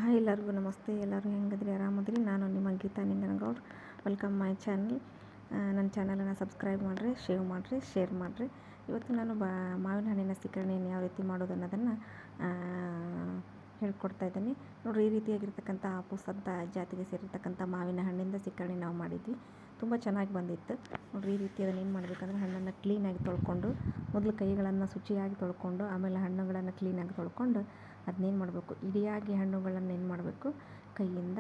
Hi ಎಲ್ಲರಿಗೂ ನಮಸ್ತೆ. ಎಲ್ಲರೂ ಹೆಂಗದ್ರಿ? ಆರಾಮದ್ರಿ? ನಾನು ನಿಮ್ಮ ಗೀತಾ ನಿಂಗನಗೌಡ್ರು. Welcome my channel. ನನ್ನ ಚಾನಲನ್ನು ಸಬ್ಸ್ಕ್ರೈಬ್ ಮಾಡಿರಿ, ಶೇರ್ ಮಾಡಿರಿ. ಇವತ್ತು ನಾನು ಮಾವಿನ ಹಣ್ಣಿನ ಸೀಕರಣೆಯನ್ನು ಯಾವ ರೀತಿ ಮಾಡೋದು ಅನ್ನೋದನ್ನು ಹೇಳ್ಕೊಡ್ತಾ ಇದ್ದೀನಿ. ನೋಡಿರಿ, ಈ ರೀತಿಯಾಗಿರ್ತಕ್ಕಂಥ ಆಪೂಸಂತ ಜಾತಿಗೆ ಸೇರಿರ್ತಕ್ಕಂಥ ಮಾವಿನ ಹಣ್ಣಿಂದ ಸೀಕರಣೆ ನಾವು ಮಾಡಿದ್ವಿ. ತುಂಬ ಚೆನ್ನಾಗಿ ಬಂದಿತ್ತು. ನೋಡಿರಿ, ಈ ರೀತಿ ಅದನ್ನು ಏನು ಮಾಡಬೇಕಂದ್ರೆ ಹಣ್ಣನ್ನು ಕ್ಲೀನಾಗಿ ತೊಳ್ಕೊಂಡು, ಮೊದಲು ಕೈಗಳನ್ನು ಶುಚಿಯಾಗಿ ತೊಳ್ಕೊಂಡು, ಆಮೇಲೆ ಹಣ್ಣುಗಳನ್ನು ಕ್ಲೀನಾಗಿ ತೊಳ್ಕೊಂಡು ಅದನ್ನೇನು ಮಾಡಬೇಕು, ಇಡಿಯಾಗಿ ಹಣ್ಣುಗಳನ್ನು ಏನು ಮಾಡಬೇಕು, ಕೈಯಿಂದ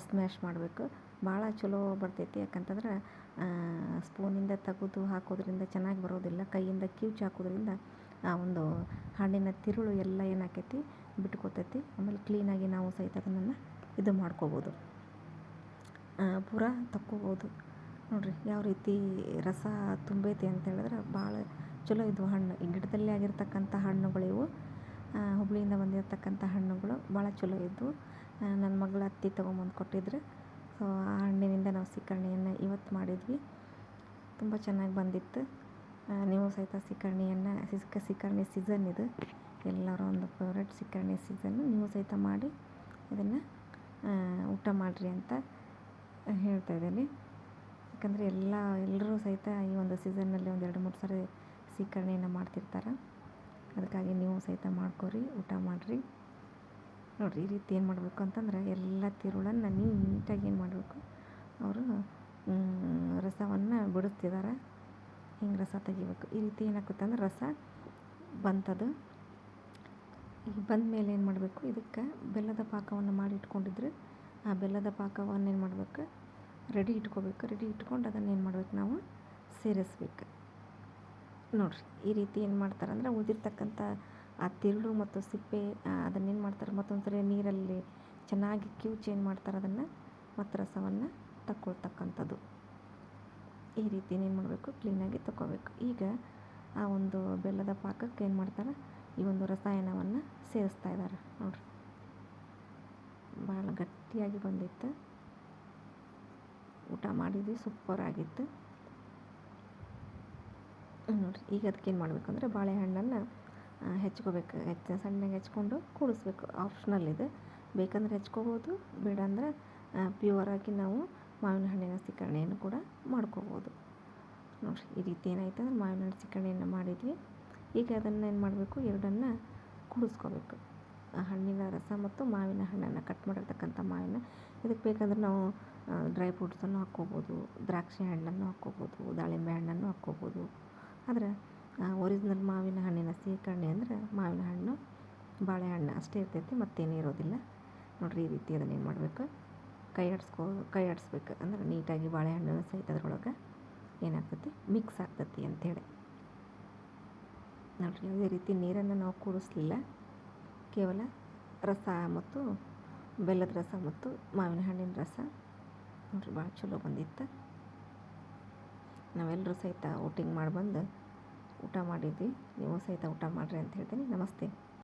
ಸ್ಮ್ಯಾಶ್ ಮಾಡಬೇಕು. ಭಾಳ ಚಲೋ ಬರ್ತೈತಿ. ಯಾಕಂತಂದ್ರೆ ಸ್ಪೂನಿಂದ ತೆಗೆದು ಹಾಕೋದ್ರಿಂದ ಚೆನ್ನಾಗಿ ಬರೋದಿಲ್ಲ. ಕೈಯಿಂದ ಕಿವುಚಿ ಹಾಕೋದ್ರಿಂದ ಆ ಒಂದು ಹಣ್ಣಿನ ತಿರುಳು ಎಲ್ಲ ಏನಾಕೈತಿ, ಬಿಟ್ಕೋತೈತಿ. ಆಮೇಲೆ ಕ್ಲೀನಾಗಿ ನಾವು ಸಹಿತ ಅದನ್ನು ಇದು ಮಾಡ್ಕೋಬೋದು, ಪೂರಾ ತಕ್ಕೋಬೋದು. ನೋಡಿರಿ ಯಾವ ರೀತಿ ರಸ ತುಂಬೈತಿ ಅಂತ ಹೇಳಿದ್ರೆ ಭಾಳ ಚಲೋ ಇದು ಹಣ್ಣು. ಈ ಗಿಡದಲ್ಲೇ ಆಗಿರ್ತಕ್ಕಂಥ ಹಣ್ಣುಗಳಿವು. ಹುಬ್ಳಿಯಿಂದ ಬಂದಿರತಕ್ಕಂಥ ಹಣ್ಣುಗಳು ಭಾಳ ಚಲೋ ಇದ್ದವು. ನನ್ನ ಮಗಳ ಅತ್ತಿ ತೊಗೊಂಬಂದು ಕೊಟ್ಟಿದ್ರು. ಸೊ ಆ ಹಣ್ಣಿನಿಂದ ನಾವು ಸೀಕರಣೆಯನ್ನು ಇವತ್ತು ಮಾಡಿದ್ವಿ. ತುಂಬ ಚೆನ್ನಾಗಿ ಬಂದಿತ್ತು. ನೀವು ಸಹಿತ ಸೀಕರಣೆ ಸೀಸನ್ ಇದು. ಎಲ್ಲರ ಒಂದು ಫೇವ್ರೆಟ್ ಸೀಕರಣೆ ಸೀಸನ್ನು. ನೀವು ಸಹಿತ ಮಾಡಿ ಇದನ್ನು ಊಟ ಮಾಡಿರಿ ಅಂತ ಹೇಳ್ತಾ ಇದ್ದೀನಿ. ಯಾಕಂದರೆ ಎಲ್ಲರೂ ಸಹಿತ ಈ ಒಂದು ಸೀಸನ್ನಲ್ಲಿ ಒಂದು 2-3 ಸಾರಿ ಸೀಕರಣೆಯನ್ನು ಮಾಡ್ತಿರ್ತಾರೆ. ಅದಕ್ಕಾಗಿ ನೀವು ಸಹಿತ ಮಾಡ್ಕೊರಿ, ಊಟ ಮಾಡಿರಿ. ನೋಡಿರಿ, ಈ ರೀತಿ ಏನು ಮಾಡಬೇಕು ಅಂತಂದ್ರೆ ಎಲ್ಲ ತಿರುಳನ್ನು ನೀಟಾಗಿ ಏನು ಮಾಡಬೇಕು, ಅವರು ರಸವನ್ನು ಬಿಡಿಸ್ತಿದ್ದಾರೆ. ಹಿಂಗೆ ರಸ ತೆಗಿಬೇಕು. ಈ ರೀತಿ ಏನಾಗುತ್ತೆ ಅಂದ್ರೆ ರಸ ಬಂತದು. ಈಗ ಬಂದ ಮೇಲೆ ಏನು ಮಾಡಬೇಕು, ಇದಕ್ಕೆ ಬೆಲ್ಲದ ಪಾಕವನ್ನು ಮಾಡಿ ಇಟ್ಕೊಂಡಿದ್ರೆ ಆ ಬೆಲ್ಲದ ಪಾಕವನ್ನು ಏನು ಮಾಡಬೇಕು, ರೆಡಿ ಇಟ್ಕೊಂಡು ಅದನ್ನು ಏನು ಮಾಡಬೇಕು, ನಾವು ಸೇರಿಸ್ಬೇಕು. ನೋಡಿರಿ, ಈ ರೀತಿ ಏನು ಮಾಡ್ತಾರೆ ಅಂದರೆ ಉಳಿದಿರ್ತಕ್ಕಂಥ ಆ ತಿರುಳು ಮತ್ತು ಸಿಪ್ಪೆ ಅದನ್ನೇನು ಮಾಡ್ತಾರೆ, ಮತ್ತೊಂದು ಸರಿ ನೀರಲ್ಲಿ ಚೆನ್ನಾಗಿ ಕಿವುಚಿ ಏನು ಮಾಡ್ತಾರೆ, ಅದನ್ನು ಮತ್ತು ರಸವನ್ನು ತಕ್ಕೊಳ್ತಕ್ಕಂಥದ್ದು. ಈ ರೀತಿ ಏನು ಮಾಡಬೇಕು, ಕ್ಲೀನಾಗಿ ತಗೋಬೇಕು. ಈಗ ಆ ಒಂದು ಬೆಲ್ಲದ ಪಾಕಕ್ಕೆ ಏನು ಮಾಡ್ತಾರೆ, ಈ ಒಂದು ರಸಾಯನವನ್ನು ಸೇರಿಸ್ತಾ ಇದ್ದಾರೆ. ನೋಡಿರಿ, ಭಾಳ ಗಟ್ಟಿಯಾಗಿ ಬಂದಿತ್ತು. ಊಟ ಮಾಡಿದ್ವಿ, ಸೂಪರ್ ಆಗಿತ್ತು. ನೋಡಿರಿ, ಈಗ ಅದಕ್ಕೆ ಏನು ಮಾಡಬೇಕು ಅಂದರೆ ಬಾಳೆಹಣ್ಣನ್ನು ಹೆಚ್ಕೋಬೇಕು. ಸಣ್ಣಗೆ ಹೆಚ್ಕೊಂಡು ಕೂಡಿಸ್ಬೇಕು. ಆಪ್ಷನಲ್ ಇದೆ, ಬೇಕಂದ್ರೆ ಹೆಚ್ಕೋಬೋದು, ಬೇಡ ಅಂದರೆ ಪ್ಯೂವರಾಗಿ ನಾವು ಮಾವಿನ ಹಣ್ಣಿನ ಸೀಕರಣೆಯನ್ನು ಕೂಡ ಮಾಡ್ಕೋಬೋದು. ನೋಡಿರಿ, ಈ ರೀತಿ ಏನಾಯ್ತು ಅಂದರೆ ಮಾವಿನ ಹಣ್ಣು ಸೀಕರಣೆಯನ್ನು ಮಾಡಿದ್ವಿ. ಈಗ ಅದನ್ನು ಏನು ಮಾಡಬೇಕು, ಎರಡನ್ನು ಕೂಡಿಸ್ಕೋಬೇಕು. ಹಣ್ಣಿನ ರಸ ಮತ್ತು ಮಾವಿನ ಹಣ್ಣನ್ನು ಕಟ್ ಮಾಡಿರ್ತಕ್ಕಂಥ ಮಾವಿನ, ಇದಕ್ಕೆ ಬೇಕಂದ್ರೆ ನಾವು ಡ್ರೈ ಫ್ರೂಟ್ಸನ್ನು ಹಾಕ್ಕೋಬೋದು, ದ್ರಾಕ್ಷಿ ಹಣ್ಣನ್ನು ಹಾಕ್ಕೋಬೋದು, ದಾಳಿಂಬೆ ಹಣ್ಣನ್ನು ಹಾಕ್ಕೋಬೋದು. ಆದರೆ ಒರಿಜಿನಲ್ ಮಾವಿನ ಹಣ್ಣಿನ ಸೀಕರಣೆ ಅಂದರೆ ಮಾವಿನ ಹಣ್ಣು, ಬಾಳೆಹಣ್ಣು ಅಷ್ಟೇ ಇರ್ತೈತಿ, ಮತ್ತೇನೂ ಇರೋದಿಲ್ಲ. ನೋಡಿರಿ, ಈ ರೀತಿ ಅದನ್ನು ಏನು ಮಾಡಬೇಕು, ಕೈ ಆಡಿಸ್ಬೇಕು. ಅಂದರೆ ನೀಟಾಗಿ ಬಾಳೆಹಣ್ಣು ಸಹಿತ ಅದರೊಳಗೆ ಏನಾಗ್ತೈತಿ, ಮಿಕ್ಸ್ ಆಗ್ತೈತಿ ಅಂಥೇಳಿ. ನೋಡಿರಿ, ಯಾವುದೇ ರೀತಿ ನೀರನ್ನು ನಾವು ಕೂಡಿಸ್ಲಿಲ್ಲ. ಕೇವಲ ರಸ ಮತ್ತು ಬೆಲ್ಲದ ರಸ ಮತ್ತು ಮಾವಿನ ಹಣ್ಣಿನ ರಸ. ನೋಡಿರಿ, ಭಾಳ ಚಲೋ ಬಂದಿತ್ತು. ನಾವೆಲ್ಲರೂ ಸಹಿತ ಊಟ ಮಾಡಿ ಬಂದು ಊಟ ಮಾಡಿದ್ವಿ. ನೀವು ಸಹಿತ ಊಟ ಮಾಡಿರಿ ಅಂತ ಹೇಳ್ತೀನಿ. ನಮಸ್ತೆ.